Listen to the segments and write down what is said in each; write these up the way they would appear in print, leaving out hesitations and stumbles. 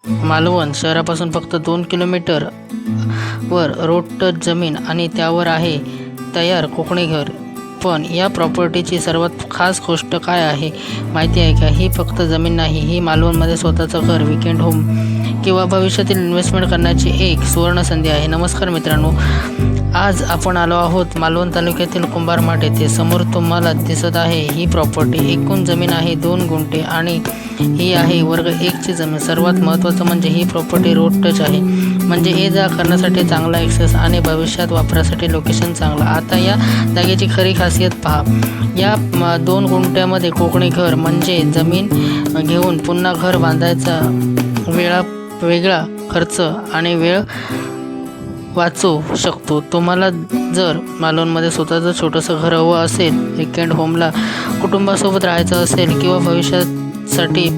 मालवण शहरापासून फक्त 2 किलोमीटर वर रोड टच जमीन आणि त्यावर आहे तयार कोकणी घर। पण या प्रॉपर्टीची सर्वात खास गोष्ट काय आहे माहिती आहे का? ही फक्त जमीन नाही, ही मालवणमध्ये स्वतःचं घर, वीकेंड होम किंवा भविष्यातील इन्व्हेस्टमेंट करण्याची एक सुवर्ण संधी आहे। नमस्कार मित्रांनो, आज आपण आलो आहोत मालवण तालुक्यातील कुंभारमाठ येथे। समोर तुम्हाला दिसत आहे ही प्रॉपर्टी। एकूण जमीन आहे 2 गुंठे आणि ही आहे वर्ग 1 ची जमीन। सर्वात महत्त्वाचं म्हणजे ही प्रॉपर्टी रोड टच आहे, म्हणजे ये जा करण्यासाठी चांगला ॲक्सेस आणि भविष्यात वापरासाठी लोकेशन चांगला। आता या जागेची खरी खासियत पहा। या 2 गुंठ्यामध्ये कोकणी घर, म्हणजे जमीन घेऊन पुन्हा घर बांधायचा वेगळा खर्च आणि वेळ वाचू शकतो। तुम्हाला जर मालवणमध्ये स्वतःचं छोटंसं घर हवं असेल, वीकेंड होमला कुटुंबासोबत राहायचं असेल किंवा भविष्यासाठी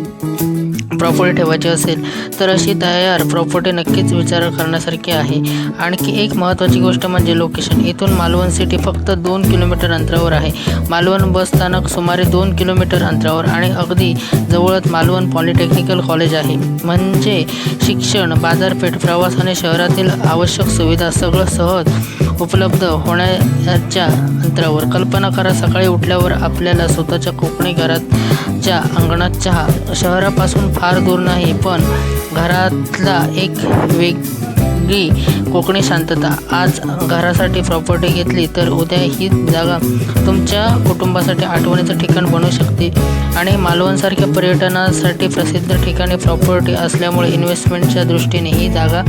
प्रॉपर्टी ठेवायची असेल तर अशी तयार प्रॉपर्टी नक्कीच विचार करण्यासारखी आहे। आणखी एक महत्त्वाची गोष्ट म्हणजे लोकेशन। इथून मालवण सिटी फक्त 2 किलोमीटर अंतरावर आहे। मालवण बस स्थानक सुमारे 2 किलोमीटर अंतरावर आणि अगदी जवळच मालवण पॉलिटेक्निकल कॉलेज आहे। म्हणजे शिक्षण, बाजारपेठ, प्रवास आणि शहरातील आवश्यक सुविधा सगळं सहज उपलब्ध होण्याच्या अंतरावर। कल्पना करा, सकाळी उठल्यावर आपल्याला स्वतःच्या कोकणी घराच्या अंगणात चहा। शहरापासून फार दूर नाही, पण घरातला एक वेगळी कोकणी शांतता। आज घरासाठी प्रॉपर्टी घेतली तर उद्या ही जागा तुमच्या कुटुंबासाठी आठवणीचं ठिकाण बनू शकते। आणि मालवणसारख्या पर्यटनासाठी प्रसिद्ध ठिकाणी प्रॉपर्टी असल्यामुळे इन्व्हेस्टमेंटच्या दृष्टीने ही जागा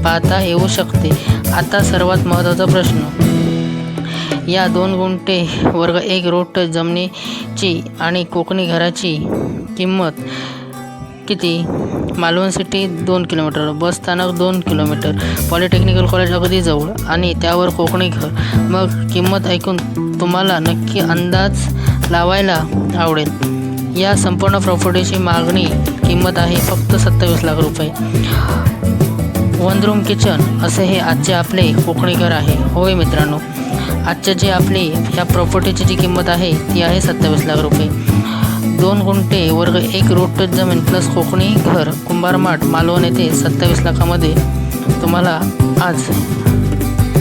पाहता येऊ शकते। आता सर्वात महत्त्वाचा प्रश्न, या 2 गुंठे वर्ग 1 रोड टच जमिनीची आणि कोकणी घराची किंमत किती? मालवण सिटी 2 किलोमीटर, बस स्थानक 2 किलोमीटर, पॉलिटेक्निकल कॉलेज अगदी जवळ आणि त्यावर कोकणी घर। मग किंमत ऐकून तुम्हाला नक्की अंदाज लावायला आवडेल। या संपूर्ण प्रॉपर्टीची मागणी किंमत आहे फक्त 27 लाख रुपये। 1 रूम किचन असे हे आजचे आपले कोकणी घर आहे। होय मित्रांनो, आजच्या जे आपली ह्या प्रॉपर्टीची जी किंमत आहे ती आहे 27 लाख रुपये। 2 गुंठे वर्ग 1 रोड टच जमीन प्लस कोकणी घर, कुंभारमाठ मालवण येथे 27 लाखामध्ये तुम्हाला आज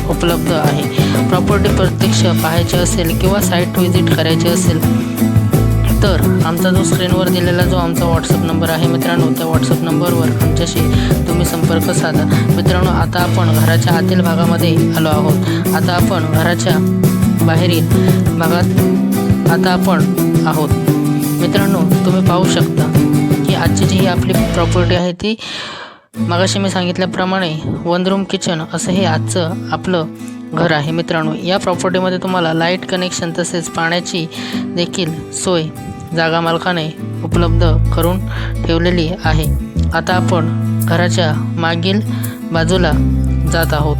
उपलब्ध आहे। प्रॉपर्टी प्रत्यक्ष पाहायची असेल किंवा साईट व्हिजिट करायची असेल तर आमचा जो स्क्रीनवर दिलेला जो आमचा व्हॉट्सअप नंबर आहे मित्रांनो, त्या व्हॉट्सअप नंबरवर आमच्याशी तुम्ही संपर्क साधा। मित्रांनो, आता आपण घराच्या आतील भागामध्ये आलो आहोत। आता आपण घराच्या बाहेरील भागात आता आपण आहोत। मित्रांनो, तुम्ही पाहू शकता की आजची जी ही आपली प्रॉपर्टी आहे ती मगाशी मी सांगितल्याप्रमाणे 1 रूम किचन असं हे आजचं आपलं घर आहे। मित्रांनो, या प्रॉपर्टीमध्ये तुम्हाला लाईट कनेक्शन तसेच पाण्याची देखील सोय जागा मालकाने उपलब्ध करून ठेवलेली आहे। आता आपण घराच्या मागील बाजूला जात आहोत।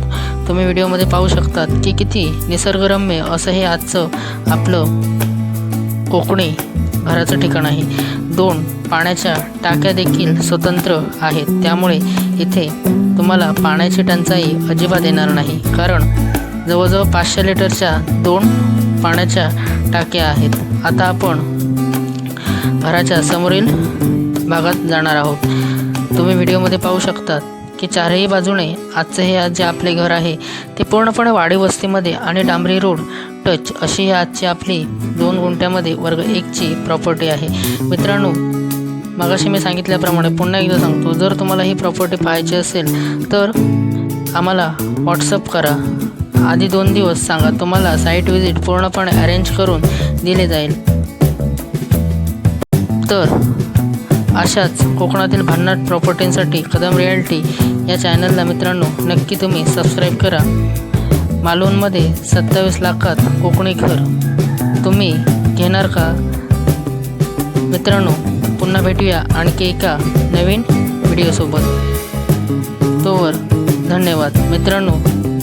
तुम्ही व्हिडिओमध्ये पाहू शकतात की किती निसर्गरम्य असं हे आजचं आपलं कोकणी घराचं ठिकाण आहे। 2 पाण्याच्या टाक्या देखील स्वतंत्र आहेत, त्यामुळे इथे तुम्हाला पाण्याची टंचाई अजिबात येणार नाही, कारण जवळजवळ 500 लिटरच्या 2 पाण्याच्या टाक्या आहेत। आता आपण घराच्या समोरील भागात जाणार आहोत। तुम्ही व्हिडिओमध्ये पाहू शकतात की चारही बाजूने आजचे हे आज जे आपले घर आहे ते पूर्णपणे वाडी वस्तीमध्ये आणि डांबरी रोड टच अशी ही आजची आपली 2 गुंठ्यामध्ये वर्ग 1 ची प्रॉपर्टी आहे। मित्रांनो, मगाशी मी सांगितल्याप्रमाणे पुन्हा एकदा सांगतो, जर तुम्हाला ही प्रॉपर्टी पाहायची असेल तर आम्हाला व्हॉट्सअप करा। आधी 2 दिवस सांगा, तुम्हाला साईट व्हिजिट पूर्णपणे अरेंज करून दिले जाईल। तर अशाच कोकणातील भन्नाट प्रॉपर्टींसाठी कदम रिअल्टी या चॅनलला मित्रांनो नक्की तुम्ही सबस्क्राईब करा। मालवणमध्ये 27 लाखात कोकणी घर तुम्ही घेणार का? मित्रांनो, पुन्हा भेटूया आणखी एका नवीन व्हिडिओसोबत। तोवर धन्यवाद। मित्रांनो,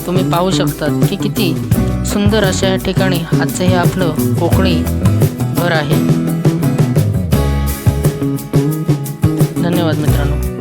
तुम्ही पाहू शकतात की किती सुंदर अशा ठिकाणी आजचं हे आपलं कोकणी घर आहे। धन्यवाद मित्रांनो।